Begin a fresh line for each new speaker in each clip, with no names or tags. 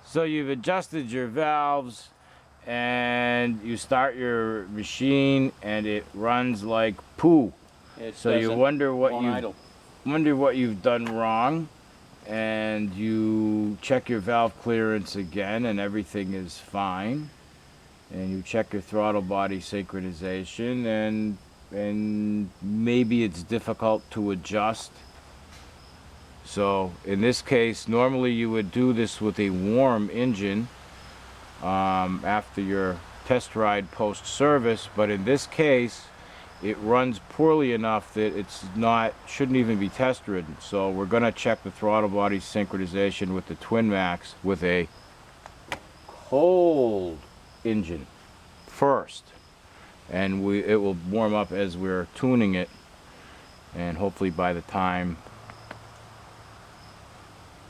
So you've adjusted your valves and you start your machine and it runs like poo. So you wonder what you've done wrong, and you check your valve clearance again and everything is fine. And you check your throttle body synchronization, and maybe it's difficult to adjust. So in this case, normally you would do this with a warm engine after your test ride post-service, but in this case it runs poorly enough that shouldn't even be test ridden. So we're going to check the throttle body synchronization with the Twin Max with a cold engine first, and it will warm up as we're tuning it, and hopefully by the time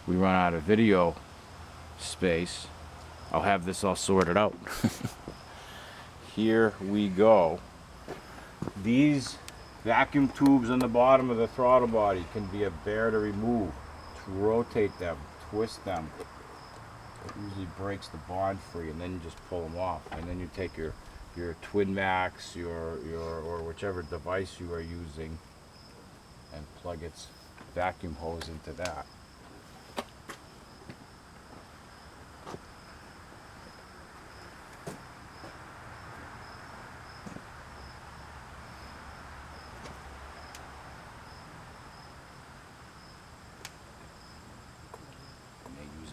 we run out of video space, I'll have this all sorted out. Here we go. These vacuum tubes on the bottom of the throttle body can be a bear to remove, to rotate them, twist them. It usually breaks the bond free, and then you just pull them off, and then you take your Twin Max, or whichever device you are using, and plug its vacuum hose into that.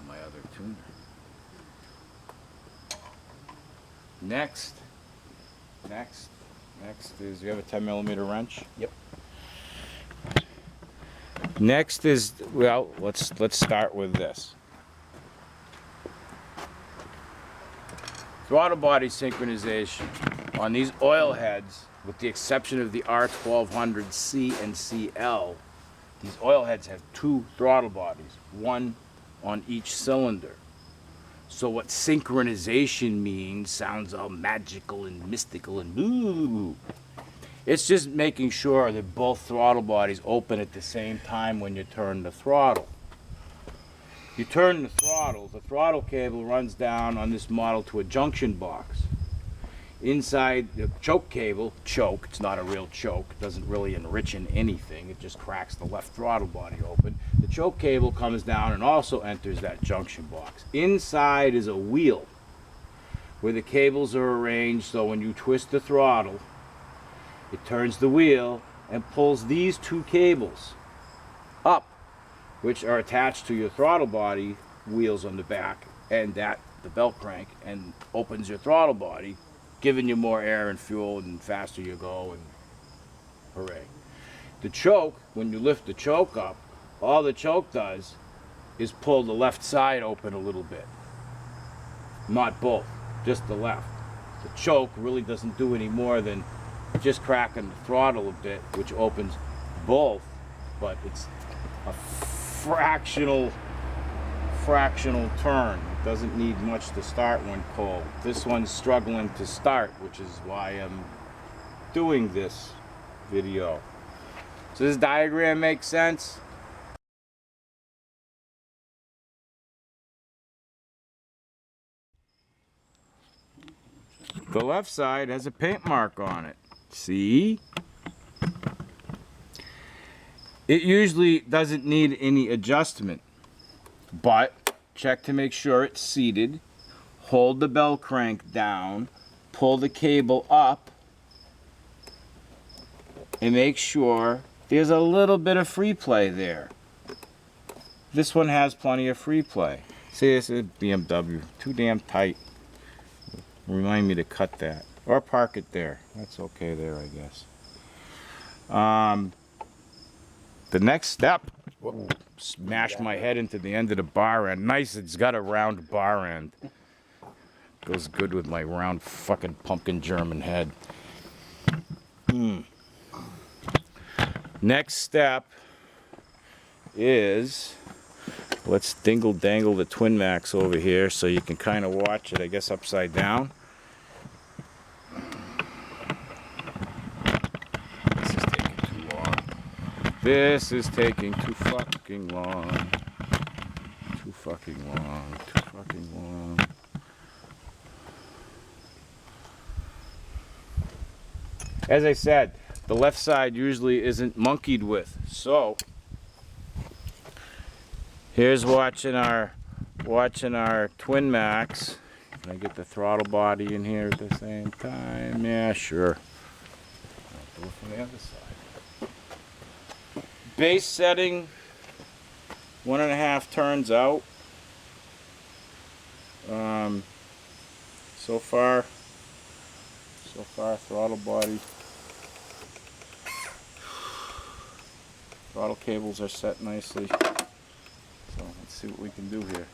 My other tuner. Next is, you have a 10mm wrench?
Yep.
Next is, well, let's start with this. Throttle body synchronization on these oil heads, with the exception of the R1250C and CL, these oil heads have two throttle bodies, one on each cylinder. So what synchronization means sounds all magical and mystical and ooh. It's just making sure that both throttle bodies open at the same time when you turn the throttle. You turn the throttle cable runs down on this model to a junction box. Inside the choke cable, it's not a real choke, it doesn't really enrich in anything, it just cracks the left throttle body open. The choke cable comes down and also enters that junction box. Inside is a wheel where the cables are arranged so when you twist the throttle, it turns the wheel and pulls these two cables up, which are attached to your throttle body wheels on the back and the belt crank, and opens your throttle body, giving you more air and fuel, and faster you go, and hooray. The choke, when you lift the choke up, all the choke does is pull the left side open a little bit. Not both, just the left. The choke really doesn't do any more than just cracking the throttle a bit, which opens both, but it's a fractional turn. It doesn't need much to start when cold. This one's struggling to start, which is why I'm doing this video. So this diagram makes sense? The left side has a paint mark on it. See? It usually doesn't need any adjustment, but check to make sure it's seated. Hold the bell crank down, pull the cable up, and make sure there's a little bit of free play there. This one has plenty of free play. See, this is BMW, too damn tight. Remind me to cut that, or park it there. That's okay there, I guess. The next step, smash my head into the end of the bar end. Nice, it's got a round bar end. Goes good with my round fucking pumpkin German head. Next step is, let's dingle dangle the Twin Max over here so you can kind of watch it, I guess, upside down. This is taking too long. Too fucking long. fucking long. As I said, the left side usually isn't monkeyed with, so here's watching our Twin Max. Can I get the throttle body in here at the same time? Yeah, sure. I'll do it from the other side. Base setting, 1.5 turns out. So far throttle body. Throttle cables are set nicely. So let's see what we can do here.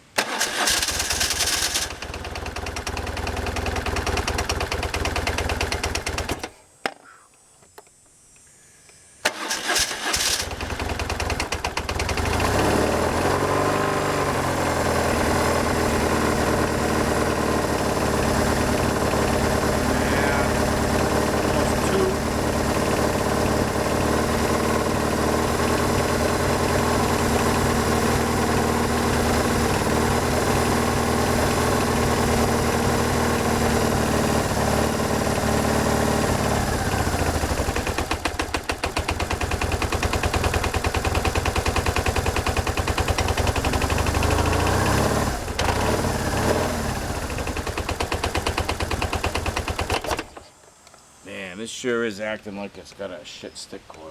Man, this sure is acting like it's got a shit stick coil.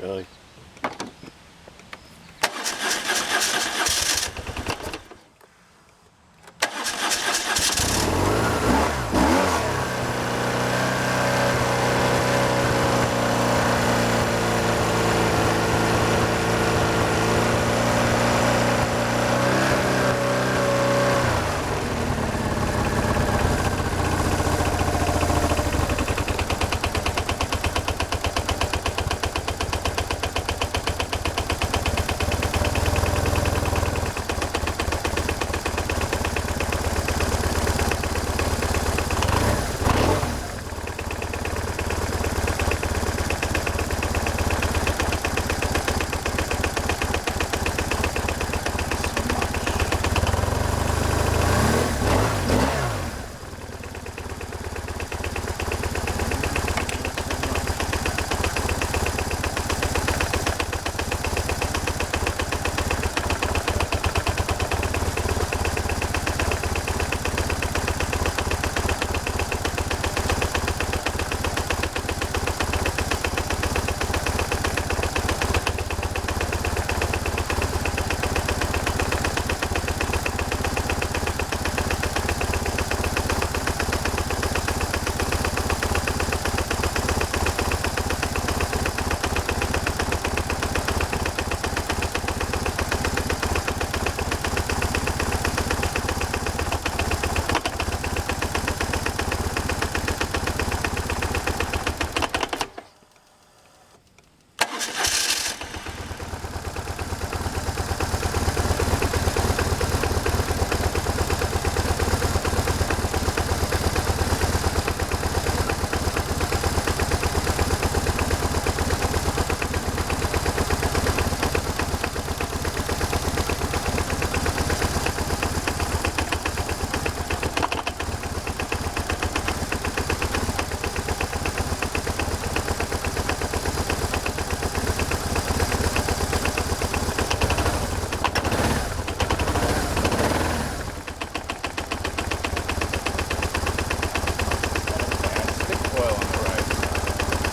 Really?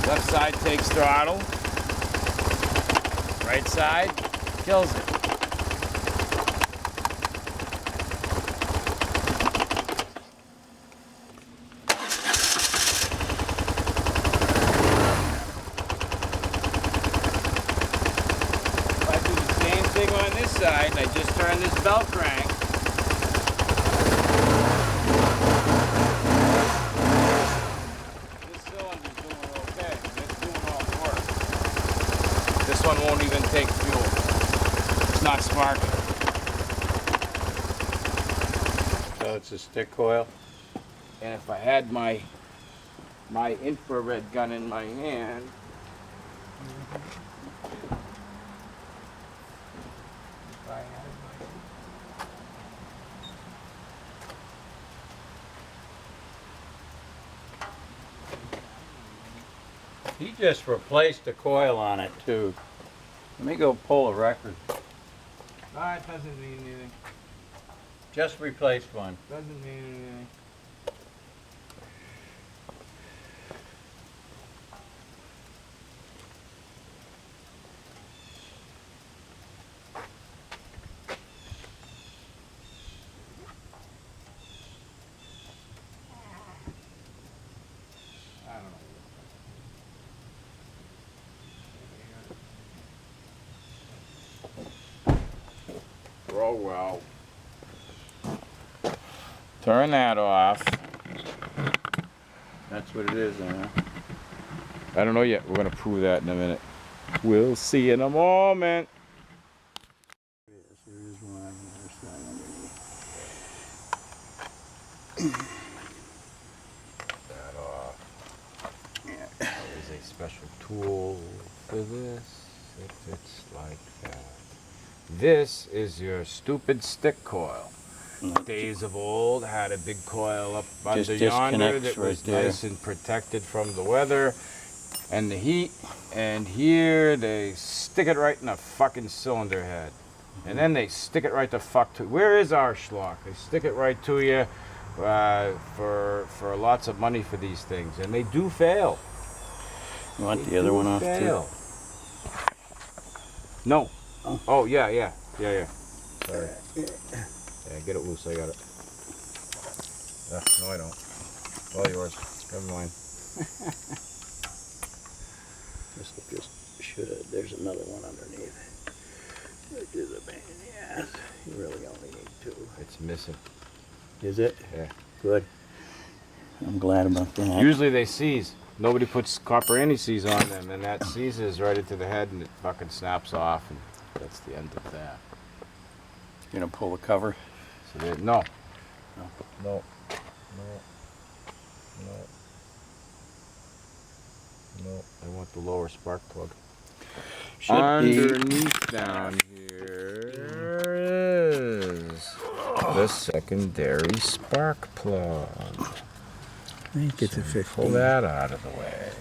Left side takes throttle. Right side kills it. If I do the same thing on this side and I just turn this belt crank, this one won't even take fuel. It's not sparking.
So it's a stick coil?
And if I had my infrared gun in my hand,
He just replaced the coil on it too. Let me go pull a record.
It doesn't mean anything.
Just replaced one.
Doesn't mean anything. I don't know. Oh well. Turn that off.
That's what it is, huh?
I don't know yet. We're gonna prove that in a minute. We'll see in a moment.
Yes, there is one on the other side underneath.
That off. Yeah. There's a special tool for this. It fits like that. This is your stupid stick coil. Days of old had a big coil up under yonder that was nice and protected from the weather and the heat, and here they stick it right in a fucking cylinder head, and then they stick it right the fuck to. Where is our schlock? They stick it right to you for lots of money for these things, and they do fail.
You want the other one off too?
No. Oh yeah. Sorry. Yeah, get it loose, I got it. No, I don't. All yours. Never mind.
This will just should have. There's another one underneath. Which is a pain in the ass. You really only need two.
It's missing.
Is it?
Yeah.
Good. I'm glad about that.
Usually they seize. Nobody puts copper anti-seize on them, and that seizes right into the head, and it fucking snaps off, and that's the end of that.
You're gonna pull the cover?
So no. I want the lower spark plug. Underneath down here is the secondary spark plug.
I think it's a 15.
Pull that out of the way.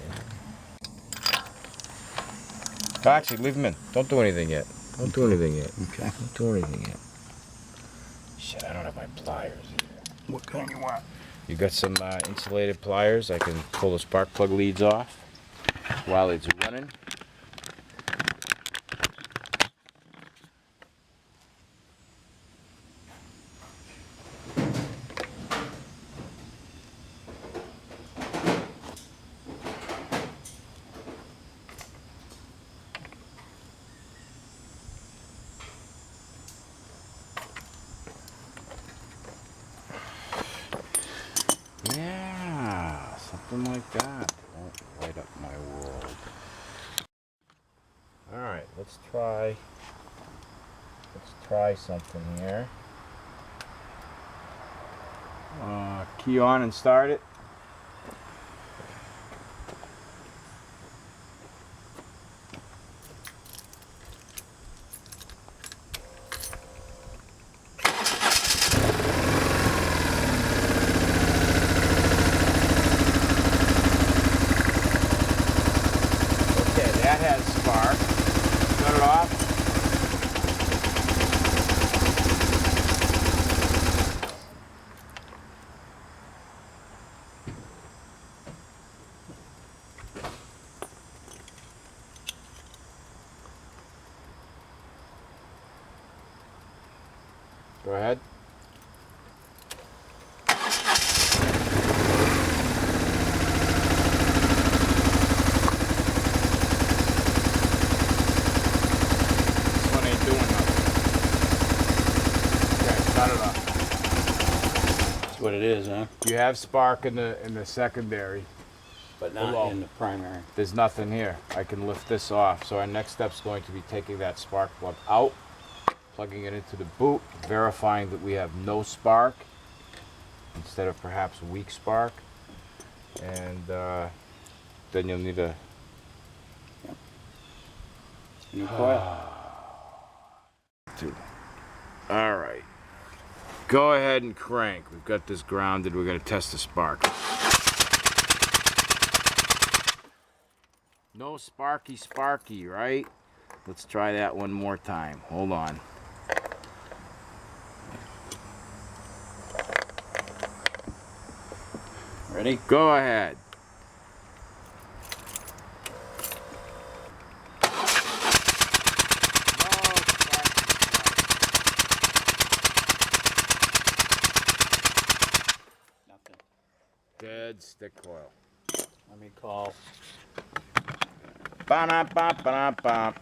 Actually, leave them in. Don't do anything yet.
Okay.
Don't do anything yet. Shit, I don't have my pliers either.
What kind you want?
You got some insulated pliers? I can pull the spark plug leads off while it's running. Yeah, something like that. Won't light up my world. Alright, let's try something here. Key on and start it. That has spark. Shut it off. Go ahead.
That's what it is, huh?
You have spark in the secondary,
But not
below.
in the primary.
There's nothing here. I can lift this off. So our next step is going to be taking that spark plug out, plugging it into the boot, verifying that we have no spark instead of perhaps weak spark, and then you'll need a
New coil.
All right. Go ahead and crank. We've got this grounded. We're going to test the spark. No sparky, right? Let's try that one more time. Hold on.
Ready?
Go ahead.
Nothing.
Dead stick coil.
Let me call.
Ba-da-ba-ba-ba.